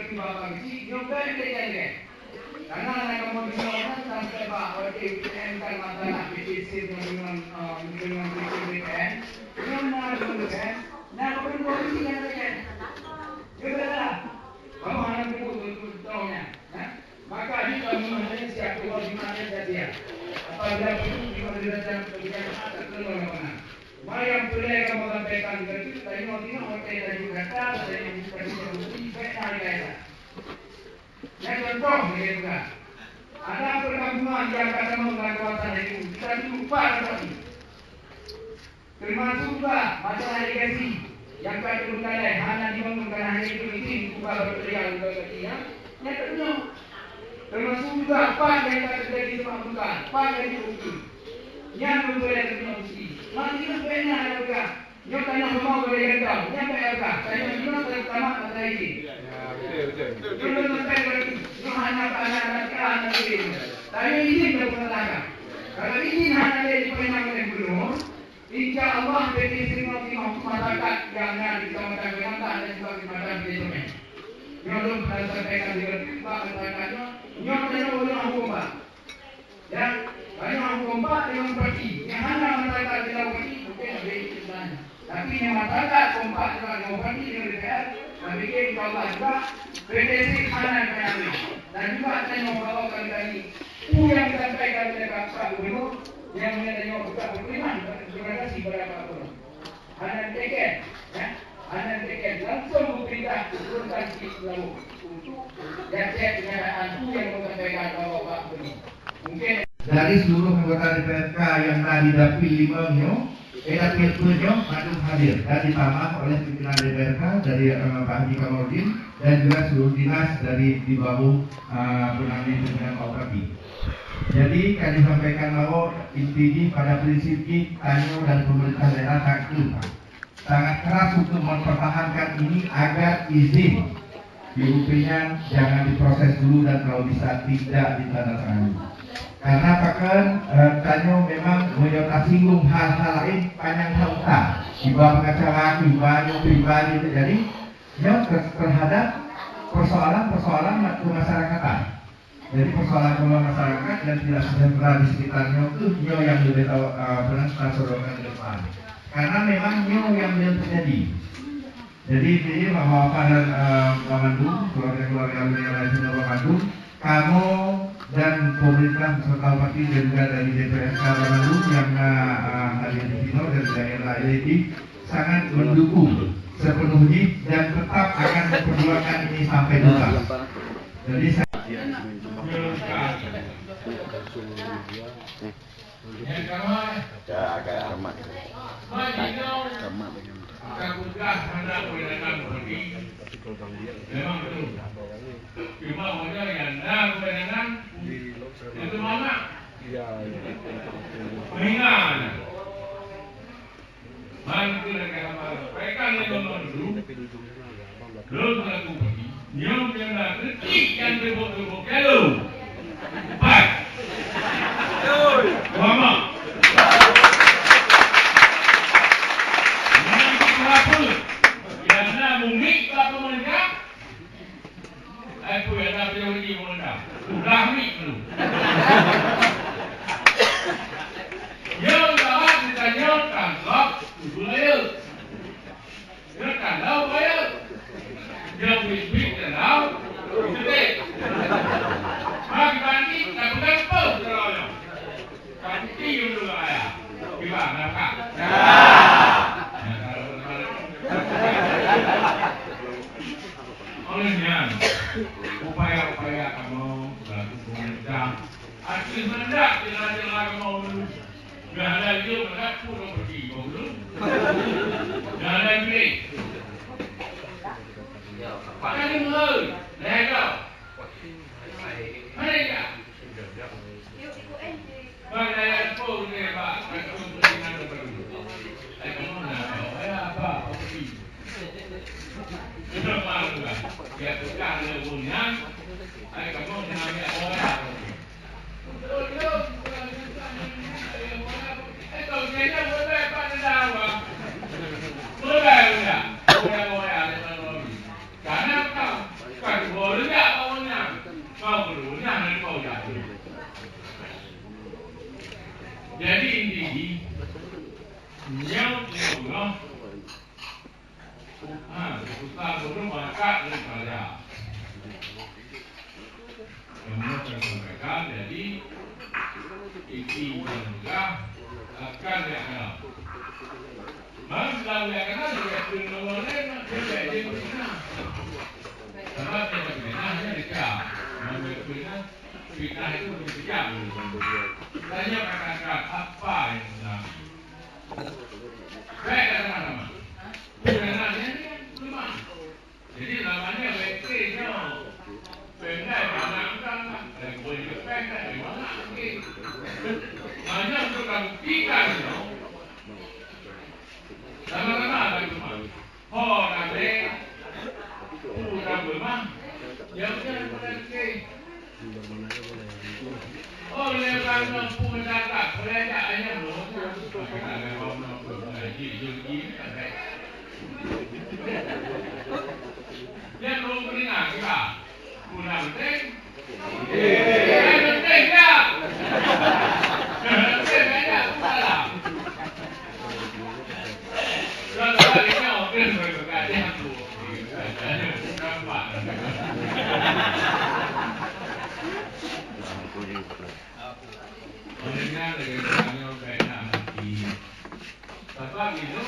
pergi bawa kecil, nyoba kan. Karena anak kemudian sampai bawa UTM kan masalah PPC dengan PPN, yang mana kan? Nah, kemudian polisi kan? Betul. Kamu anak itu tahunya, maka di kamu mengenai siapa di mana saja. Apabila itu di mana saja kemudian atas mana. Mari yang boleh kamu sampaikan begitu. Tadi mau orang tadi kata, tadi yang disebut baik kaya. Yang contoh begitu kan. Ada perkampungan yang kata menggunakan kawasan itu kita lupa tadi. Termasuk juga masalah irigasi yang kata berkala hanya dibangunkan hanya itu bukan berteriak berteriak. Yang kedua termasuk juga apa yang kata terjadi dibangunkan, apa yang diuji. Yang boleh terjadi. Masih sebenarnya ada juga. Yang tanya mau boleh kata, yang apa? Saya cuma pertama kata ini. Tapi izin berpengalaman. Kalau izin hanya dari penyelenggara gubernur, insya Allah petisi masyarakat yang ada di Kecamatan Kelantan dan juga Kecamatan Kesomen. Nyolong sampaikan di Pak masyarakatnya, nyolong oleh Angkomba. Ya, banyak Angkomba dengan parti. Yang hanya masyarakat tidak parti mungkin ada di sana. Tapi yang masyarakat kompak dengan parti dengan DPR, tapi insya Allah juga PTC kanan kami dan juga saya membawa kali yang disampaikan oleh Pak Gubernur yang mengenai juga berterima kasih kepada Pak Gubernur. Anak teken, langsung berperintah turunkan di lalu untuk cek kenyataan yang disampaikan oleh Pak Gubernur. Mungkin dari seluruh anggota DPRK yang tadi dapil 5 dapil 7 madung hadir dan ditambah oleh pimpinan DPRK dari Pak Haji Kamarudin dan juga seluruh dinas dari di bawah penanggung pimpinan Kabupaten. Jadi kami sampaikan bahwa intinya pada prinsipnya Tanyo dan pemerintah daerah sangat keras untuk mempertahankan ini agar izin UP-nya jangan diproses dulu dan kalau bisa tidak ditandatangani. Karena bahkan Tanyo memang menyinggung hal-hal lain panjang tahun di bawah pengacara banyak pribadi itu jadi yang terhadap persoalan kemasyarakatan. Jadi persoalan masyarakat dan tidak sejahtera di sekitarnya itu yang lebih tahu benar transformasi ke depan. Karena memang yang terjadi. Jadi ini bahwa dan Bandung, keluarga-keluarga yang lainnya Bandung, kamu dan pemerintah beserta bupati dan juga dari DPRK Bandung yang hadir di sini dan daerah ini sangat mendukung sepenuhnya dan tetap akan memperjuangkan ini sampai tuntas. Jadi saya memang betul. Cuma hanya yang kebenaran itu mana? Mengingat mantu negara mereka yang dulu belum satu bagi yang kritik yang berbobot kalau baik mama mungkin kalau mereka aku yang nak pergi mereka sudah mik tu yang dah ditanya tangkap boleh kan tahu boleh yang bisik tahu itu deh mak bandi tak berapa kalau tapi yang dulu ayah gimana kak olehnya upaya-upaya kamu berlaku pemerintah aksi mendak jelas-jelas kamu gak ada dia mendak pun pergi kau belum gak ada beli pakai ni mulai lega mereka bagaian pun ni pak kamu beri nama baru kamu nak apa pergi sudah malu lah. Dia bukan lebunan. Ada kamu namanya orang. Kalau dia boleh pada dawa. Boleh enggak? Boleh ada lagi. Karena kau kan Kau berunya dan kau jatuh. Jadi ini yang Allah susah belum maka daripada kemudian tersampaikan jadi ini juga akan dikenal. Maka dia kenal juga penolongnya tidak jadi sebab tidak benarnya dicap. Menurutnya fitnah itu dicap. Tanya katakan apa yang benar. Baik teman-teman. Benarnya ini belum. Jadi namanya BT-nya pendek menangkan dan boleh pendek di mana lagi. Hanya untuk membuktikan sama-sama ada rumah. Oh, nanti udah rumah. Yang berarti oh, lewat mampu mendapat pelajarannya loh. Kita lewat mampu lagi jadi sampai. Yang belum pernah kita kurang penting. Penting ya. Penting banyak salah. Kalau kalinya oke berkata aku. Nampak. Mendengar dari kami kena di sebab itu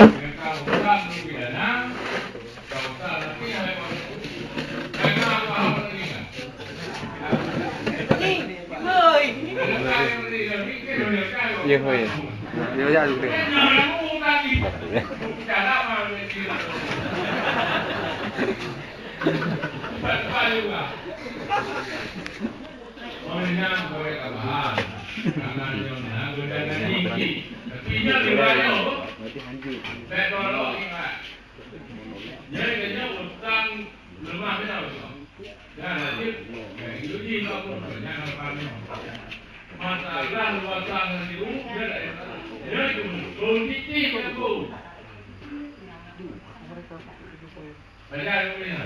mereka bukan pidana kau tak lagi ada karena apa ini Iya, iya. Dia aja juga. Menang boleh tambahan karena godaan tinggi tapi nya dibayar saya tolong ingat jadi kayaknya utang lemah kita dan nanti itu di kamu banyak apa-apa masalah luasan itu dia itu kondisi itu banyak ini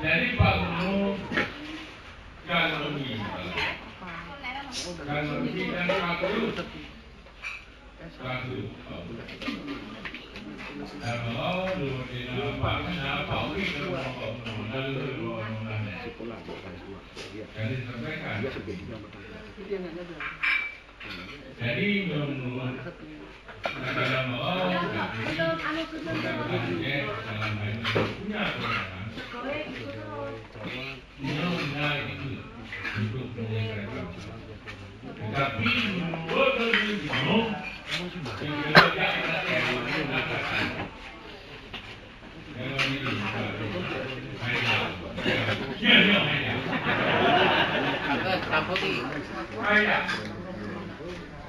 jadi Pak Gubernur kalau ini dan satu kalau dulu di nampak kenapa ini jadi sampaikan jadi menurut dalam punya itu untuk menyesuaikan tetapi menurut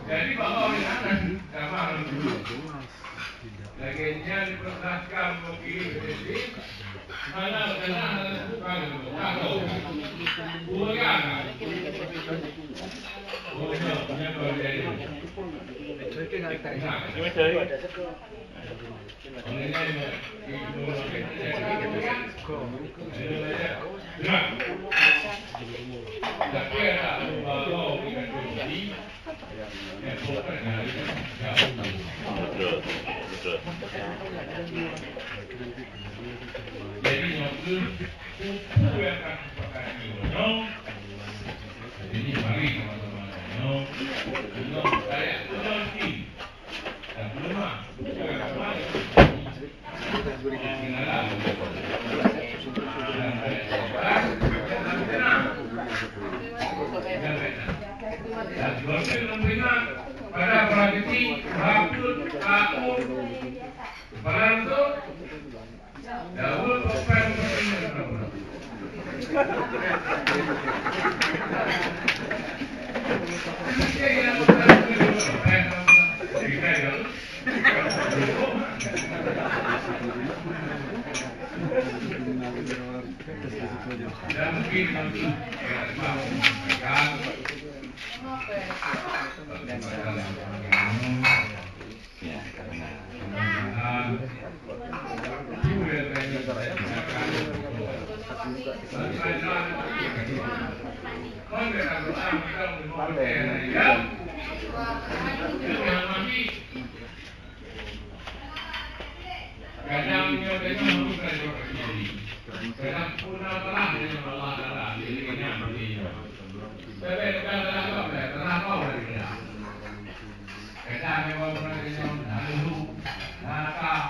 jadi bahwa sama laginya diperintahkan mungkin mana bukan tahu bukan jadi yang akan ini mari teman-teman saya tim dan belum pada praktisi rambut aku Balanto Dawud Open dan mungkin Kadangnya memang bukan diri. Kadang puna telah dengan Allah Taala dirinya begini. Tapi kadang apa? Kenapa dia? Kadang memang pernah dengan lalu nakal.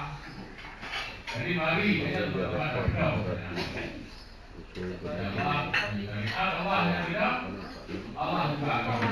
Jadi mari kita berdoa. Allah yang tidak, Allah juga akan